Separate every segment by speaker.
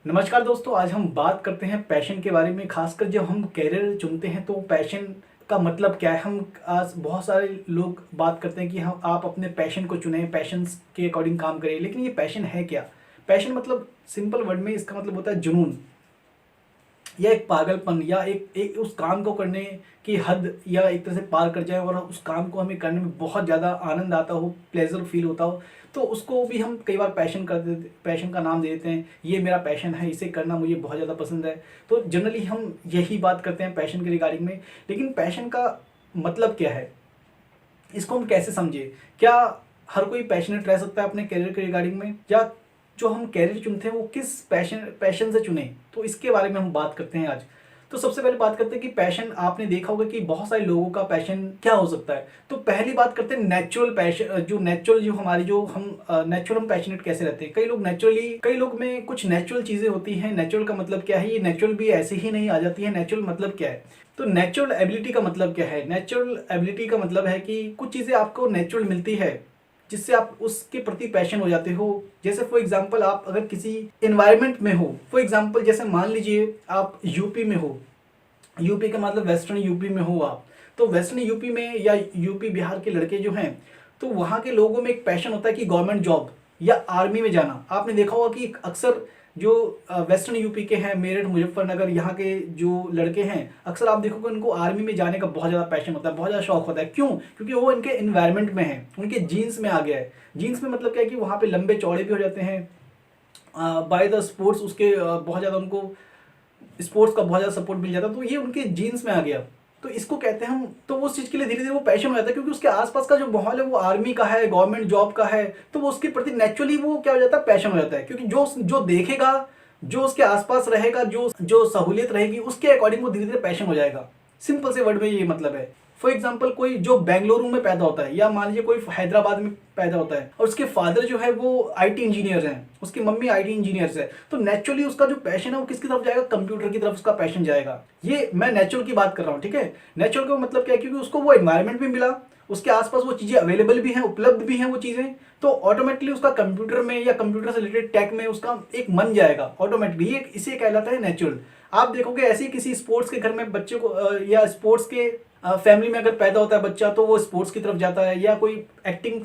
Speaker 1: नमस्कार दोस्तों, आज हम बात करते हैं पैशन के बारे में। खासकर जब हम करियर चुनते हैं तो पैशन का मतलब क्या है। हम आज बहुत सारे लोग बात करते हैं कि हम आप अपने पैशन को चुनें, पैशंस के अकॉर्डिंग काम करें, लेकिन ये पैशन है क्या? पैशन मतलब सिंपल वर्ड में इसका मतलब होता है जुनून, या एक पागलपन, या एक उस काम को करने की हद या एक तरह से पार कर जाए और उस काम को हमें करने में बहुत ज़्यादा आनंद आता हो, प्लेजर फील होता हो, तो उसको भी हम कई बार पैशन कर देते, पैशन का नाम दे देते हैं। ये मेरा पैशन है, इसे करना मुझे बहुत ज़्यादा पसंद है। तो जनरली हम यही बात करते हैं पैशन के रिगार्डिंग में। लेकिन पैशन का मतलब क्या है, इसको हम कैसे समझे? क्या हर कोई पैशनेट रह सकता है अपने करियर के रिगार्डिंग में, या जो हम कैरियर चुनते हैं वो किस पैशन से चुने? तो इसके बारे में हम बात करते हैं आज। तो सबसे पहले बात करते हैं कि पैशन, आपने देखा होगा कि बहुत सारे लोगों का पैशन क्या हो सकता है। तो पहली बात करते हैं नेचुरल पैशन, जो नेचुरल, जो हमारी, जो हम नेचुरल, हम पैशनेट कैसे रहते हैं। कई लोग नेचुरली, कई लोग में कुछ नेचुरल चीज़ें होती हैं। नेचुरल का मतलब क्या है? ये नेचुरल भी ऐसे ही नहीं आ जाती है। नेचुरल मतलब क्या है? तो नेचुरल एबिलिटी का मतलब क्या है? नेचुरल एबिलिटी का मतलब है कि कुछ चीज़ें आपको नेचुरल मिलती है जिससे आप उसके प्रति पैशन हो जाते हो। जैसे फॉर एग्जांपल, आप अगर किसी एनवायरनमेंट में हो, फॉर एग्जांपल जैसे मान लीजिए आप यूपी में हो, यूपी का मतलब वेस्टर्न यूपी में हो आप, तो वेस्टर्न यूपी में या यूपी बिहार के लड़के जो हैं, तो वहाँ के लोगों में एक पैशन होता है कि गवर्नमेंट जॉब या आर्मी में जाना। आपने देखा होगा कि अक्सर जो वेस्टर्न यूपी के हैं, मेरठ, मुजफ्फरनगर, यहाँ के जो लड़के हैं, अक्सर आप देखोगे उनको आर्मी में जाने का बहुत ज़्यादा पैशन होता है, बहुत ज़्यादा शौक होता है। क्यों? क्योंकि वो इनके इन्वायरमेंट में है, उनके जीन्स में आ गया है। जीन्स में मतलब क्या है कि वहाँ पे लंबे चौड़े भी हो जाते हैं। बाय द स्पोर्ट्स उसके बहुत ज़्यादा उनको स्पोर्ट्स का बहुत ज़्यादा सपोर्ट मिल जाता है, तो ये उनके जीन्स में आ गया। तो इसको कहते हैं हम, तो वो उस चीज़ के लिए धीरे धीरे वो पैशन हो जाता है, क्योंकि उसके आसपास का जो माहौल है वो आर्मी का है, गवर्नमेंट जॉब का है, तो वो उसके प्रति नेचुरली वो क्या हो जाता है, पैशन हो जाता है। क्योंकि जो जो देखेगा, जो उसके आसपास रहेगा, जो जो सहूलियत रहेगी, उसके अकॉर्डिंग वो धीरे धीरे पैशन हो जाएगा। सिंपल से वर्ड में ये मतलब है। फॉर एग्जाम्पल, कोई जो बेंगलुरु में पैदा होता है, या मान लीजिए कोई हैदराबाद में पैदा होता है, और उसके फादर जो है वो आईटी इंजीनियर हैं, उसकी मम्मी आईटी इंजीनियर्स है, तो नेचुरली उसका जो पैशन है वो किसकी तरफ जाएगा? कंप्यूटर की तरफ उसका पैशन जाएगा। ये मैं नेचुरल की बात कर रहा हूँ, ठीक है। नेचुरल का मतलब क्या है? क्योंकि उसको वो एनवायरनमेंट भी मिला, उसके आसपास वो चीज़ें अवेलेबल भी हैं, उपलब्ध भी हैं वो चीज़ें, तो ऑटोमेटिकली उसका कंप्यूटर में या कंप्यूटर से रिलेटेड टेक में उसका एक मन जाएगा ऑटोमेटिकली। ये इसे कहलाता है नेचुरल। आप देखोगे ऐसे ही किसी स्पोर्ट्स के घर में बच्चे को या स्पोर्ट्स के फैमिली में अगर पैदा होता है बच्चा, तो वो स्पोर्ट्स की तरफ जाता है, या कोई एक्टिंग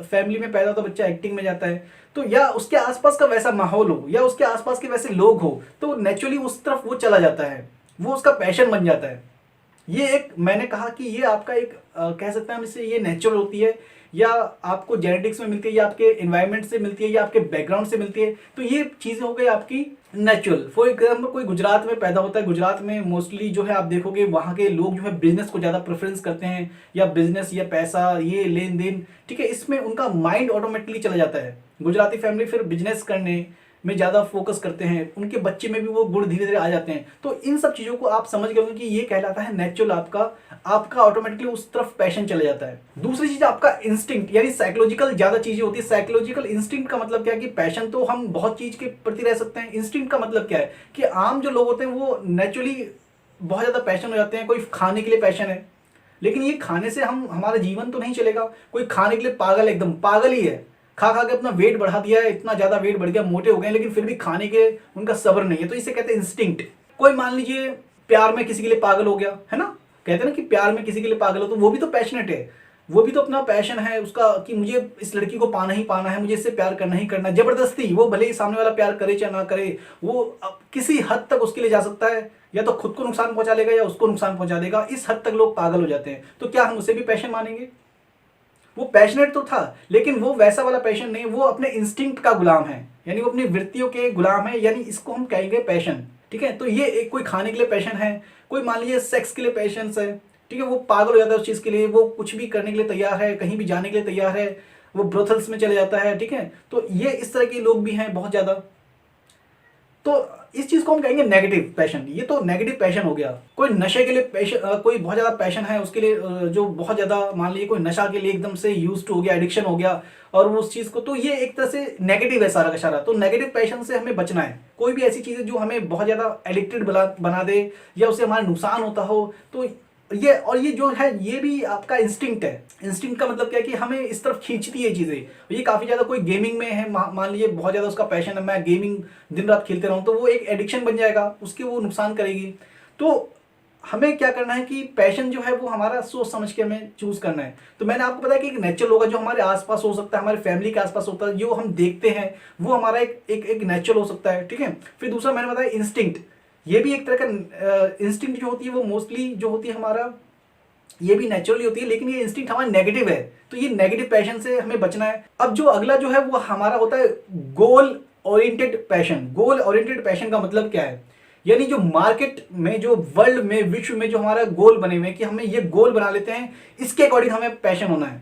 Speaker 1: फैमिली में पैदा होता है बच्चा, एक्टिंग में जाता है। तो या उसके आसपास का वैसा माहौल हो, या उसके आसपास के वैसे लोग हो, तो नेचुरली उस तरफ वो चला जाता है, वो उसका पैशन बन जाता है। ये एक, मैंने कहा कि ये आपका एक कह सकते हैं हम इसे, ये नेचुरल होती है, या आपको जेनेटिक्स में मिलती है, या आपके एनवायरनमेंट से मिलती है, या आपके बैकग्राउंड से मिलती है। तो ये चीज़ें हो गई आपकी नेचुरल। फॉर एग्जाम्पल, कोई गुजरात में पैदा होता है, गुजरात में मोस्टली जो है आप देखोगे वहाँ के लोग जो है बिजनेस को ज़्यादा प्रेफरेंस करते हैं, या बिजनेस या पैसा, ये लेन देन, ठीक है, इसमें उनका माइंड ऑटोमेटिकली चला जाता है। गुजराती फैमिली फिर बिजनेस करने में ज़्यादा फोकस करते हैं, उनके बच्चे में भी वो गुण धीरे धीरे आ जाते हैं। तो इन सब चीज़ों को आप समझ गए होंगे कि ये कहलाता है नेचुरल। आपका ऑटोमेटिकली उस तरफ पैशन चला जाता है। दूसरी चीज़ आपका इंस्टिंक्ट, यानी साइकोलॉजिकल ज़्यादा चीज़ें होती है। साइकोलॉजिकल इंस्टिंक्ट का मतलब क्या है कि पैशन तो हम बहुत चीज़ के प्रति रह सकते हैं। इंस्टिंक्ट का मतलब क्या है कि आम जो लोग होते हैं वो नेचुरली बहुत ज़्यादा पैशन हो जाते हैं। कोई खाने के लिए पैशन है, लेकिन ये खाने से हमारा जीवन तो नहीं चलेगा। कोई खाने के लिए पागल है, एकदम पागल ही है, खा खा के अपना वेट बढ़ा दिया है, इतना ज्यादा वेट बढ़ गया, मोटे हो गए, लेकिन फिर भी खाने के उनका सब्र नहीं है, तो इसे कहते हैं इंस्टिंक्ट। कोई मान लीजिए प्यार में किसी के लिए पागल हो गया है ना, कहते हैं ना कि प्यार में किसी के लिए पागल हो, तो वो भी तो पैशनेट है, वो भी तो अपना पैशन है उसका कि मुझे इस लड़की को पाना ही पाना है, मुझे इससे प्यार करना ही करना है, जबरदस्ती। वो भले ही सामने वाला प्यार करे चाहे ना करे, वो किसी हद तक उसके लिए जा सकता है, या तो खुद को नुकसान पहुंचा लेगा या उसको नुकसान पहुंचा देगा। इस हद तक लोग पागल हो जाते हैं। तो क्या हम उसे भी पैशन मानेंगे? वो पैशनेट तो था, लेकिन वो वैसा वाला पैशन नहीं, वो अपने इंस्टिंक्ट का गुलाम है, यानी वो अपनी वृत्तियों के गुलाम है, यानी इसको हम कहेंगे पैशन, ठीक है। तो ये एक, कोई खाने के लिए पैशन है, कोई मान लीजिए सेक्स के लिए पैशन है, ठीक है, वो पागल हो जाता है उस चीज़ के लिए, वो कुछ भी करने के लिए तैयार है, कहीं भी जाने के लिए तैयार है, वो ब्रोथल्स में चले जाता है, ठीक है। तो ये इस तरह के लोग भी हैं बहुत ज़्यादा। तो इस चीज को हम कहेंगे नेगेटिव पैशन। ये तो नेगेटिव पैशन हो गया। कोई नशे के लिए पैशन, कोई बहुत ज्यादा पैशन है उसके लिए, जो बहुत ज्यादा मान लीजिए कोई नशा के लिए एकदम से यूज हो गया, एडिक्शन हो गया, और वो उस चीज को, तो ये एक तरह से नेगेटिव है सारा का सारा। तो नेगेटिव पैशन से हमें बचना है। कोई भी ऐसी चीज है जो हमें बहुत ज्यादा एडिक्टेड बना दे, या उससे हमारा नुकसान होता हो, तो ये जो है ये भी आपका इंस्टिंक्ट है। इंस्टिंक्ट का मतलब क्या है कि हमें इस तरफ खींचती है चीज़ें। ये काफ़ी ज़्यादा कोई गेमिंग में है, मान लीजिए बहुत ज़्यादा उसका पैशन है, मैं गेमिंग दिन रात खेलते रहूँ, तो वो एक एडिक्शन बन जाएगा, उसकी वो नुकसान करेगी। तो हमें क्या करना है कि पैशन जो है वो हमारा सोच समझ के हमें चूज करना है। तो मैंने आपको बताया कि एक नेचुरल होगा जो हमारे आसपास हो सकता है, हमारे फैमिली के आसपास होता है, जो हम देखते हैं वो हमारा एक नेचुरल हो सकता है, ठीक है। फिर दूसरा मैंने बताया इंस्टिंक्ट, ये भी एक तरह का इंस्टिंक्ट जो होती है वो मोस्टली जो होती है हमारा, ये भी नेचुरली होती है, लेकिन ये इंस्टिंक्ट हमारा नेगेटिव है, तो ये नेगेटिव पैशन से हमें बचना है। अब जो अगला जो है वो हमारा होता है goal oriented passion. Goal oriented passion का मतलब क्या है, यानी जो मार्केट में, जो वर्ल्ड में, विश्व में जो हमारा गोल बने हुए हैं कि हमें ये गोल बना लेते हैं, इसके अकॉर्डिंग हमें पैशन होना है।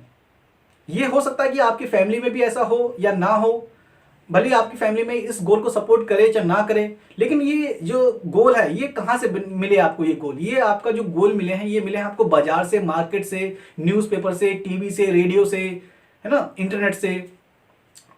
Speaker 1: ये हो सकता है कि आपकी फैमिली में भी ऐसा हो या ना हो, भले आपकी फैमिली में इस गोल को सपोर्ट करे या ना करे, लेकिन ये जो गोल है ये कहाँ से मिले आपको, ये गोल, ये आपका जो गोल मिले हैं ये मिले हैं आपको बाजार से, मार्केट से, न्यूज़पेपर से, टीवी से, रेडियो से, है ना, इंटरनेट से।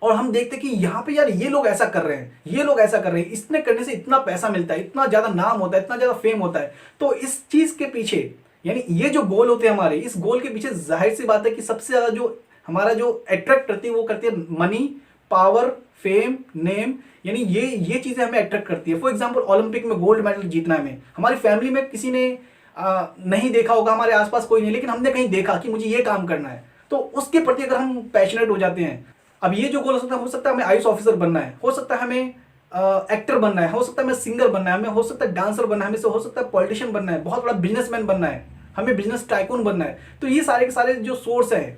Speaker 1: और हम देखते कि यहाँ पे यार ये लोग ऐसा कर रहे हैं, ये लोग ऐसा कर रहे हैं, इसने करने से इतना पैसा मिलता है, इतना ज्यादा नाम होता है, इतना ज्यादा फेम होता है। तो इस चीज के पीछे, यानी ये जो गोल होते हैं हमारे, इस गोल के पीछे जाहिर सी बात है कि सबसे ज्यादा जो हमारा जो अट्रैक्ट करती है वो करती है मनी, पावर, फेम, नेम, यानी ये चीजें हमें अट्रैक्ट करती है। फॉर एग्जाम्पल ओलंपिक में गोल्ड मेडल जीतना है, हमें हमारी फैमिली में किसी ने नहीं देखा होगा, हमारे आसपास कोई नहीं, लेकिन हमने कहीं देखा कि मुझे ये काम करना है, तो उसके प्रति अगर हम पैशनेट हो जाते हैं। अब ये जो गोल हो सकता है हमें आईएएस ऑफिसर बनना है, हो सकता है हमें एक्टर बनना है, हो सकता है हमें सिंगर बनना है, हमें हो सकता है डांसर बनना है, हमें हो सकता है पॉलिटिशियन बनना है, बहुत बड़ा बिजनेसमैन बनना है, हमें बिजनेस टाइकून बनना है। तो ये सारे के सारे जो सोर्स है,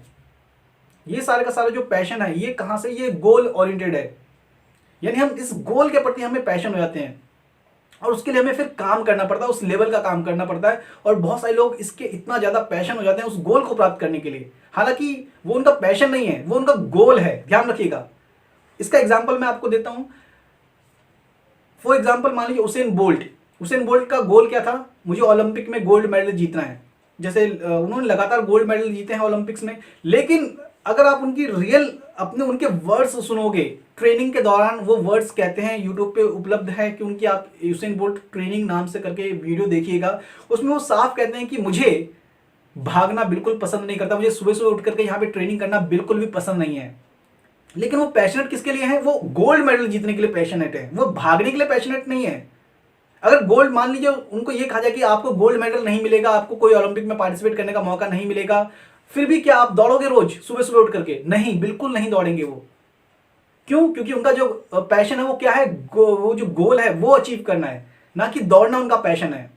Speaker 1: ये सारे का सारा जो पैशन है, ये कहाँ से, ये गोल ओरिएंटेड है। यानी हम इस गोल के प्रति हमें पैशन हो जाते हैं, और उसके लिए हमें फिर काम करना पड़ता है, उस लेवल का काम करना पड़ता है। और बहुत सारे लोग इसके इतना ज्यादा पैशन हो जाते हैं उस गोल को प्राप्त करने के लिए, हालांकि वो उनका पैशन नहीं है, वो उनका गोल है, ध्यान रखिएगा। इसका एग्जाम्पल मैं आपको देता हूं। फॉर एग्जाम्पल मान लीजिए उसेन बोल्ट का गोल क्या था, मुझे ओलंपिक में गोल्ड मेडल जीतना है। जैसे उन्होंने लगातार गोल्ड मेडल जीते हैं ओलंपिक्स में, लेकिन अगर आप उनकी रियल अपने उनके वर्ड्स सुनोगे ट्रेनिंग के दौरान, वो वर्ड्स कहते हैं, यूट्यूब पे उपलब्ध है कि उनकी, आप यूसेन बोल्ट ट्रेनिंग नाम से करके वीडियो देखिएगा, उसमें वो साफ कहते हैं कि मुझे भागना बिल्कुल पसंद नहीं करता, मुझे सुबह सुबह उठ करके यहाँ पे ट्रेनिंग करना बिल्कुल भी पसंद नहीं है। लेकिन वो पैशनेट किसके लिए है, वो गोल्ड मेडल जीतने के लिए पैशनेट है, वो भागने के लिए पैशनेट नहीं है। अगर गोल्ड, मान लीजिए उनको ये कहा जाए कि आपको गोल्ड मेडल नहीं मिलेगा, आपको कोई ओलंपिक में पार्टिसिपेट करने का मौका नहीं मिलेगा, फिर भी क्या आप दौड़ोगे रोज सुबह सुबह उठ करके? नहीं, बिल्कुल नहीं दौड़ेंगे वो। क्यों? क्योंकि उनका जो पैशन है वो क्या है, वो जो गोल है वो अचीव करना है, ना कि दौड़ना उनका पैशन है।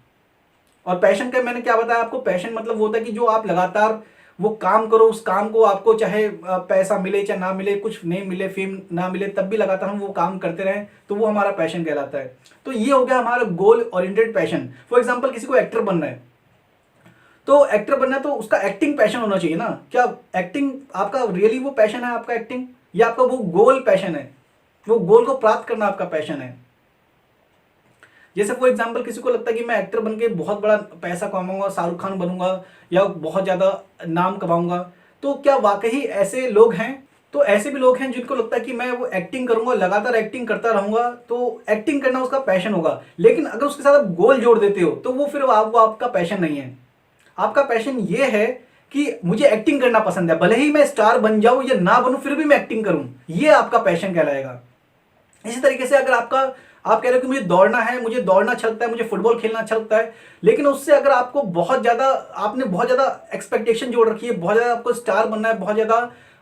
Speaker 1: और पैशन का मैंने क्या बताया आपको, पैशन मतलब वो होता है कि जो आप लगातार वो काम करो, उस काम को आपको चाहे पैसा मिले चाहे ना मिले, कुछ नहीं मिले, फेम ना मिले, तब भी लगातार हम वो काम करते रहें, तो वो हमारा पैशन कहलाता है। तो ये हो गया हमारा goal oriented passion. For example किसी को एक्टर बनना है, तो एक्टर बनना है तो उसका एक्टिंग पैशन होना चाहिए ना। क्या एक्टिंग आपका रियली वो पैशन है आपका एक्टिंग, या आपका वो गोल पैशन है, वो गोल को प्राप्त करना आपका पैशन है? जैसे फॉर एग्जाम्पल किसी को लगता है कि मैं एक्टर बन के बहुत बड़ा पैसा कमाऊंगा, शाहरुख खान बनूंगा या बहुत ज़्यादा नाम कमाऊंगा, तो क्या वाकई ऐसे लोग हैं? तो ऐसे भी लोग हैं जिनको लगता है कि मैं वो एक्टिंग करूंगा, लगातार एक्टिंग करता रहूंगा, तो एक्टिंग करना उसका पैशन होगा। लेकिन अगर उसके साथ आप गोल जोड़ देते हो तो वो फिर वो आपका पैशन नहीं है। आपका पैशन ये है कि मुझे एक्टिंग करना पसंद है, भले ही मैं स्टार बन जाऊं या ना बनूं, फिर भी मैं एक्टिंग करूं, ये आपका पैशन कहलाएगा। इसी तरीके से अगर आप कह रहे हो कि मुझे दौड़ना है, मुझे दौड़ना अच्छा लगता है, मुझे फुटबॉल खेलना अच्छा लगता है, लेकिन उससे अगर आपको आपने बहुत ज्यादा एक्सपेक्टेशन जोड़ रखी है, बहुत ज्यादा आपको स्टार बनना है, बहुत ज्यादा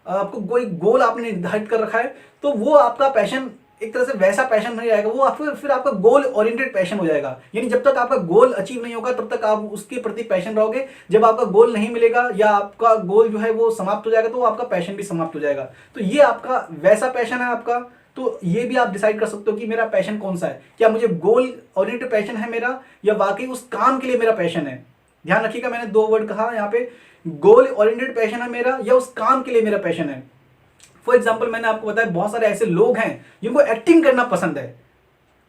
Speaker 1: आपको कोई गोल आपने निर्धारित कर रखा है, तो वो आपका पैशन एक तरह से वैसा पैशन नहीं रहेगा, वो फिर आपका गोल ओरिएंटेड पैशन हो जाएगा। यानी जब तक आपका गोल अचीव नहीं होगा तब तक आप उसके प्रति पैशन रहोगे, जब आपका गोल नहीं मिलेगा या आपका गोल जो है वो समाप्त हो जाएगा, तो आपका पैशन भी समाप्त हो जाएगा। तो ये आपका वैसा पैशन है आपका। तो ये भी आप डिसाइड कर सकते हो कि मेरा पैशन कौन सा है, क्या मुझे गोल ओरिएंटेड पैशन है मेरा, या वाकई उस काम के लिए मेरा पैशन है। ध्यान रखिएगा, मैंने दो वर्ड कहा यहाँ पे, गोल ओरिएंटेड पैशन है मेरा या उस काम के लिए मेरा पैशन है। फॉर एग्जाम्पल मैंने आपको बताया बहुत सारे ऐसे लोग हैं जिनको एक्टिंग करना पसंद है,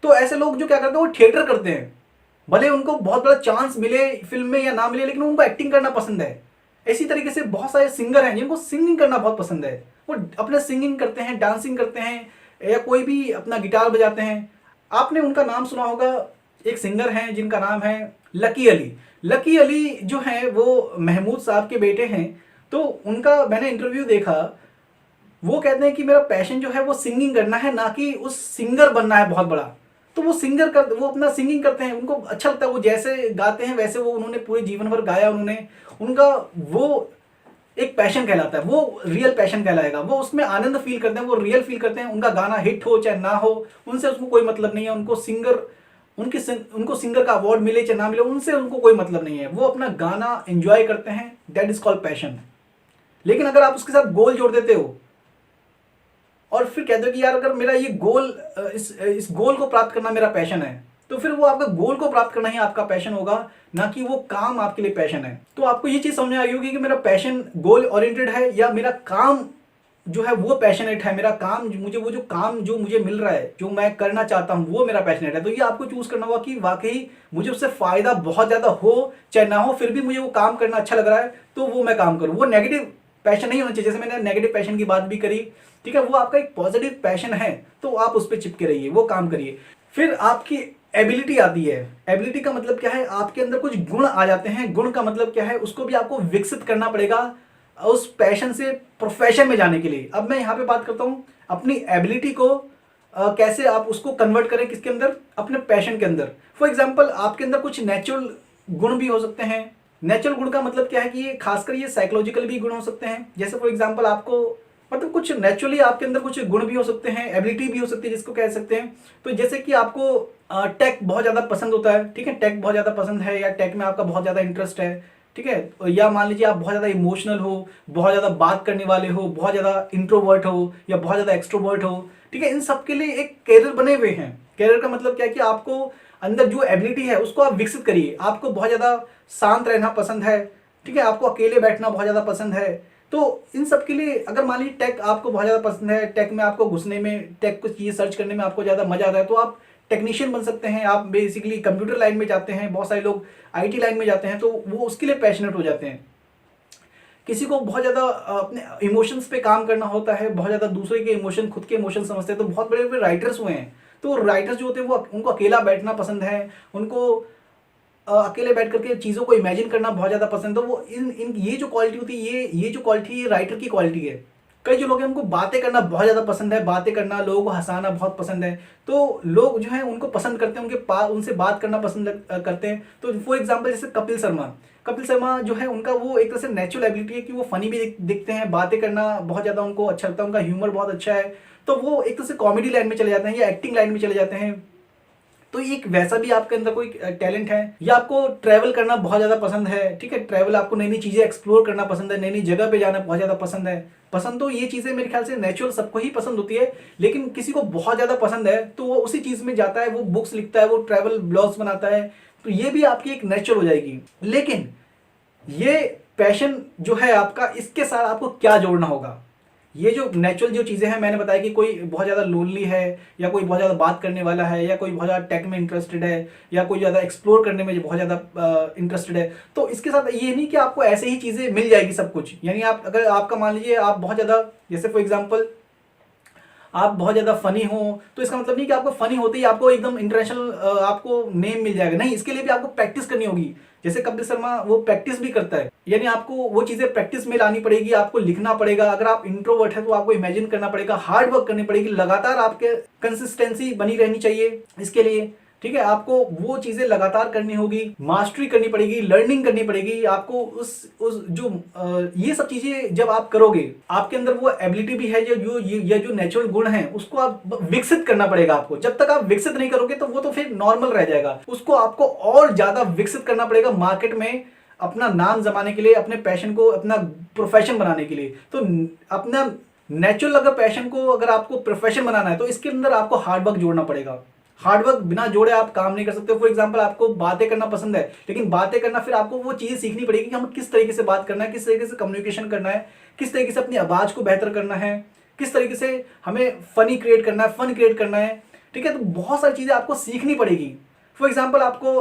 Speaker 1: तो ऐसे लोग जो क्या करते हैं वो थिएटर करते हैं, भले उनको बहुत बड़ा चांस मिले फिल्म में या ना मिले, लेकिन उनको एक्टिंग करना पसंद है। इसी तरीके से बहुत सारे सिंगर हैं जिनको सिंगिंग करना बहुत पसंद है, वो अपने सिंगिंग करते हैं, डांसिंग करते हैं, या कोई भी अपना गिटार बजाते हैं। आपने उनका नाम सुना होगा, एक सिंगर हैं जिनका नाम है लकी अली। लकी अली जो हैं वो महमूद साहब के बेटे हैं। तो उनका मैंने इंटरव्यू देखा, वो कहते हैं कि मेरा पैशन जो है वो सिंगिंग करना है, ना कि उस सिंगर बनना है बहुत बड़ा। तो वो अपना सिंगिंग करते हैं, उनको अच्छा लगता है, वो जैसे गाते हैं वैसे वो उन्होंने पूरे जीवन भर गाया उन्होंने। उनका वो एक पैशन कहलाता है, वो रियल पैशन कहलाएगा। वो उसमें आनंद फील करते हैं, वो रियल फील करते हैं। उनका गाना हिट हो चाहे ना हो, उनसे उसको कोई मतलब नहीं है। उनको सिंगर का अवार्ड मिले चाहे ना मिले, उनसे उनको कोई मतलब नहीं है। वो अपना गाना एंजॉय करते हैं, दैट इज कॉल्ड पैशन। लेकिन अगर आप उसके साथ गोल जोड़ देते हो और फिर कहते हो कि यार अगर मेरा ये गोल, इस गोल को प्राप्त करना मेरा पैशन है, तो फिर वो आपका गोल को प्राप्त करना ही आपका पैशन होगा, ना कि वो काम आपके लिए पैशन है। तो आपको ये चीज समझ में आ गई होगी कि मेरा पैशन गोल ओरिएंटेड है या मेरा काम जो है वो पैशनेट है। मेरा काम मुझे वो जो काम जो मुझे मिल रहा है, जो मैं करना चाहता हूं, वो मेरा पैशनेट है। तो ये आपको चूज करना होगा कि वाकई मुझे उससे फायदा बहुत ज्यादा हो चाहे ना हो, फिर भी मुझे वो काम करना अच्छा लग रहा है तो वो मैं काम करूं। वो नेगेटिव पैशन नहीं होना चाहिए। जैसे मैंने नेगेटिव पैशन की बात भी करी, ठीक है, वो आपका एक पॉजिटिव पैशन है तो आप उस पर चिपके रहिए, वो काम करिए। फिर आपकी एबिलिटी आती है। एबिलिटी का मतलब क्या है, आपके अंदर कुछ गुण आ जाते हैं। गुण का मतलब क्या है, उसको भी आपको विकसित करना पड़ेगा उस पैशन से प्रोफेशन में जाने के लिए। अब मैं यहाँ पे बात करता हूँ अपनी एबिलिटी को कैसे आप उसको कन्वर्ट करें, किसके अंदर, अपने पैशन के अंदर। फॉर एग्जाम्पल आपके अंदर कुछ नेचुरल गुण भी हो सकते हैं। नेचुरल गुण का मतलब क्या है कि ये खासकर ये साइकोलॉजिकल भी गुण हो सकते हैं। जैसे फॉर एग्जाम्पल आपको मतलब कुछ नेचुरली आपके अंदर कुछ गुण भी हो सकते हैं, एबिलिटी भी हो सकती है जिसको कह सकते हैं। तो जैसे कि आपको टेक बहुत ज़्यादा पसंद होता है, ठीक है, टेक बहुत ज़्यादा पसंद है या टेक में आपका बहुत ज़्यादा इंटरेस्ट है, ठीक है, या मान लीजिए आप बहुत ज़्यादा इमोशनल हो, बहुत ज़्यादा बात करने वाले हो, बहुत ज़्यादा इंट्रोवर्ट हो या बहुत ज़्यादा एक्सट्रोवर्ट हो, ठीक है, इन सब के लिए एक कैरियर बने हुए हैं। कैरियर का मतलब क्या है कि आपको अंदर जो एबिलिटी है उसको आप विकसित करिए। आपको बहुत ज़्यादा शांत रहना पसंद है, ठीक है, आपको अकेले बैठना बहुत ज़्यादा पसंद है। तो इन सब के लिए अगर मान लीजिए टेक आपको बहुत ज़्यादा पसंद है, टेक में आपको घुसने में, टेक कुछ चीज़ें सर्च करने में आपको ज़्यादा मजा आता है, तो आप टेक्नीशियन बन सकते हैं। आप बेसिकली कंप्यूटर लाइन में जाते हैं, बहुत सारे लोग आईटी लाइन में जाते हैं, तो वो उसके लिए पैशनेट हो जाते हैं। किसी को बहुत ज़्यादा अपने इमोशंस पे काम करना होता है, बहुत ज़्यादा दूसरे के इमोशन, खुद के इमोशन समझते हैं, तो बहुत बड़े बड़े राइटर्स हुए हैं। तो राइटर्स जो होते हैं वो उनको अकेला बैठना पसंद है, उनको अकेले बैठ करके चीज़ों को इमेजिन करना बहुत ज़्यादा पसंद है। वो इन इन ये जो क्वालिटी होती है, ये जो क्वालिटी ये राइटर की क्वालिटी है। कई जो लोग हैं उनको बातें करना बहुत ज़्यादा पसंद है, बातें करना, लोगों को हंसाना बहुत पसंद है। तो लोग जो हैं उनको पसंद करते हैं, उनसे बात करना पसंद करते हैं। तो फॉर एग्जाम्पल जैसे कपिल शर्मा जो है उनका वो एक तरह से नेचुरल एबिलिटी है कि वो फनी भी दिखते हैं, बातें करना बहुत ज़्यादा उनको अच्छा लगता है, उनका ह्यूमर बहुत अच्छा है। तो वो एक तरह से कॉमेडी लाइन में चले जाते हैं या एक्टिंग लाइन में चले जाते हैं। तो एक वैसा भी आपके अंदर कोई टैलेंट है। या आपको ट्रैवल करना बहुत ज़्यादा पसंद है, ठीक है, ट्रैवल, आपको नई नई चीज़ें एक्सप्लोर करना पसंद है, नई नई जगह पे जाना बहुत ज़्यादा पसंद है। पसंद तो ये चीज़ें मेरे ख्याल से नेचुरल सबको ही पसंद होती है, लेकिन किसी को बहुत ज़्यादा पसंद है तो वो उसी चीज़ में जाता है, वो बुक्स लिखता है, वो ट्रैवल ब्लॉग्स बनाता है। तो ये भी आपकी एक नेचुरल हो जाएगी। लेकिन ये पैशन जो है आपका, इसके साथ आपको क्या जोड़ना होगा। ये जो नेचुरल जो चीज़ें हैं, मैंने बताया कि कोई बहुत ज़्यादा लोनली है, या कोई बहुत ज़्यादा बात करने वाला है, या कोई बहुत ज़्यादा टेक में इंटरेस्टेड है, या कोई ज़्यादा एक्सप्लोर करने में बहुत ज़्यादा इंटरेस्टेड है। तो इसके साथ ये नहीं कि आपको ऐसे ही चीज़ें मिल जाएगी सब कुछ। यानी आप अगर आपका मान लीजिए आप बहुत ज़्यादा, जैसे फॉर एग्जाम्पल आप बहुत ज़्यादा फनी हो, तो इसका मतलब नहीं कि आपको फनी होते ही आपको एकदम इंटरनेशनल आपको नेम मिल जाएगा। नहीं, इसके लिए भी आपको प्रैक्टिस करनी होगी। जैसे कपिल शर्मा वो प्रैक्टिस भी करता है, यानी आपको वो चीज़ें प्रैक्टिस में लानी पड़ेगी, आपको लिखना पड़ेगा। अगर आप इंट्रोवर्ट है तो आपको इमेजिन करना पड़ेगा, हार्ड वर्क करनी पड़ेगी, लगातार आपके कंसिस्टेंसी बनी रहनी चाहिए इसके लिए, ठीक है। आपको वो चीज़ें लगातार करनी होगी, मास्टरी करनी पड़ेगी, लर्निंग करनी पड़ेगी। आपको उस जो ये सब चीज़ें जब आप करोगे, आपके अंदर वो एबिलिटी भी है, जो नेचुरल गुण है उसको आप विकसित करना पड़ेगा आपको। जब तक आप विकसित नहीं करोगे तो वो तो फिर नॉर्मल रह जाएगा। उसको आपको और ज़्यादा विकसित करना पड़ेगा मार्केट में, अपना नाम जमाने के लिए, अपने पैशन को अपना प्रोफेशन बनाने के लिए। तो अपना नेचुरल अगर पैशन को अगर आपको प्रोफेशन बनाना है तो इसके अंदर आपको हार्ड वर्क जोड़ना पड़ेगा। हार्ड वर्क बिना जोड़े आप काम नहीं कर सकते। फॉर एग्जांपल आपको बातें करना पसंद है, लेकिन बातें करना फिर आपको वो चीज़ें सीखनी पड़ेगी कि हम किस तरीके से बात करना है, किस तरीके से कम्युनिकेशन करना है, किस तरीके से अपनी आवाज़ को बेहतर करना है, किस तरीके से हमें फनी क्रिएट करना है, फन क्रिएट करना है, ठीक है। तो बहुत सारी चीज़ें आपको सीखनी पड़ेगी। फॉर एग्जाम्पल आपको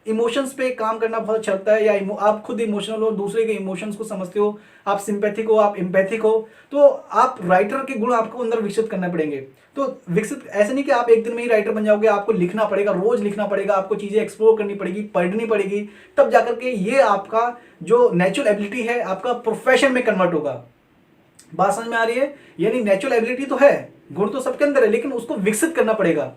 Speaker 1: इमोशंस पे काम करना बहुत अच्छा लगता है, या आप खुद इमोशनल हो, दूसरे के इमोशंस को समझते हो, आप सिंपैथिक हो, आप एम्पैथिक हो, तो आप राइटर के गुण आपको अंदर विकसित करने पड़ेंगे। तो विकसित ऐसे नहीं कि आप एक दिन में ही राइटर बन जाओगे, आपको लिखना पड़ेगा, रोज लिखना पड़ेगा, आपको चीजें एक्सप्लोर करनी पड़ेगी, पढ़नी पड़ेगी, तब जाकर के ये आपका जो नेचुरल एबिलिटी है आपका प्रोफेशन में कन्वर्ट होगा। बात समझ में आ रही है? यानी नेचुरल एबिलिटी तो है, गुण तो सबके अंदर है, लेकिन उसको विकसित करना पड़ेगा।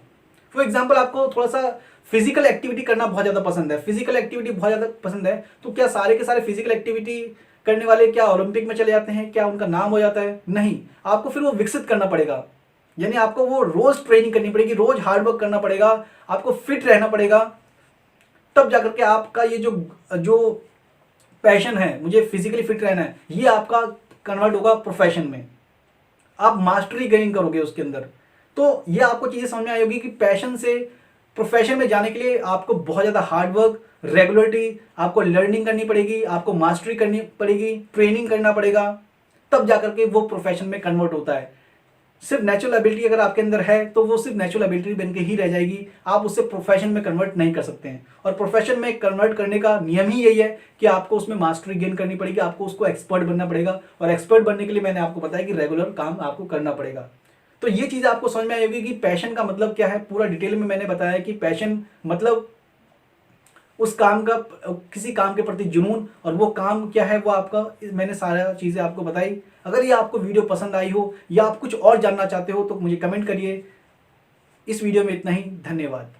Speaker 1: फॉर एग्जाम्पल, आपको थोड़ा सा फिजिकल एक्टिविटी करना बहुत ज्यादा पसंद है, फिजिकल एक्टिविटी बहुत ज्यादा पसंद है, तो क्या सारे के सारे फिजिकल एक्टिविटी करने वाले क्या ओलंपिक में चले जाते हैं, क्या उनका नाम हो जाता है? नहीं, आपको फिर वो विकसित करना पड़ेगा। यानी आपको वो रोज ट्रेनिंग करनी पड़ेगी, रोज हार्डवर्क करना पड़ेगा, आपको फिट रहना पड़ेगा, तब जाकर के आपका ये जो जो पैशन है, मुझे फिजिकली फिट रहना है, ये आपका कन्वर्ट होगा प्रोफेशन में, आप मास्टरी गेन करोगे उसके अंदर। तो ये आपको चीजें समझ में आई होगी कि पैशन से प्रोफेशन में जाने के लिए आपको बहुत ज्यादा हार्डवर्क, रेगुलरिटी, आपको लर्निंग करनी पड़ेगी, आपको मास्टरी करनी पड़ेगी, ट्रेनिंग करना पड़ेगा, तब जाकर के वो प्रोफेशन में कन्वर्ट होता है। सिर्फ नेचुरल एबिलिटी अगर आपके अंदर है तो वो सिर्फ नेचुरल एबिलिटी बन के ही रह जाएगी, आप उससे प्रोफेशन में कन्वर्ट नहीं कर सकते हैं। और प्रोफेशन में कन्वर्ट करने का नियम ही यही है कि आपको उसमें मास्टरी गेन करनी पड़ेगी, आपको उसको एक्सपर्ट बनना पड़ेगा, और एक्सपर्ट बनने के लिए मैंने आपको बताया कि रेगुलर काम आपको करना पड़ेगा। तो ये चीज आपको समझ में आई होगी कि पैशन का मतलब क्या है, पूरा डिटेल में मैंने बताया कि पैशन मतलब उस काम का, किसी काम के प्रति जुनून, और वो काम क्या है वो आपका, मैंने सारा चीज़ें आपको बताई। अगर ये आपको वीडियो पसंद आई हो या आप कुछ और जानना चाहते हो तो मुझे कमेंट करिए। इस वीडियो में इतना ही, धन्यवाद।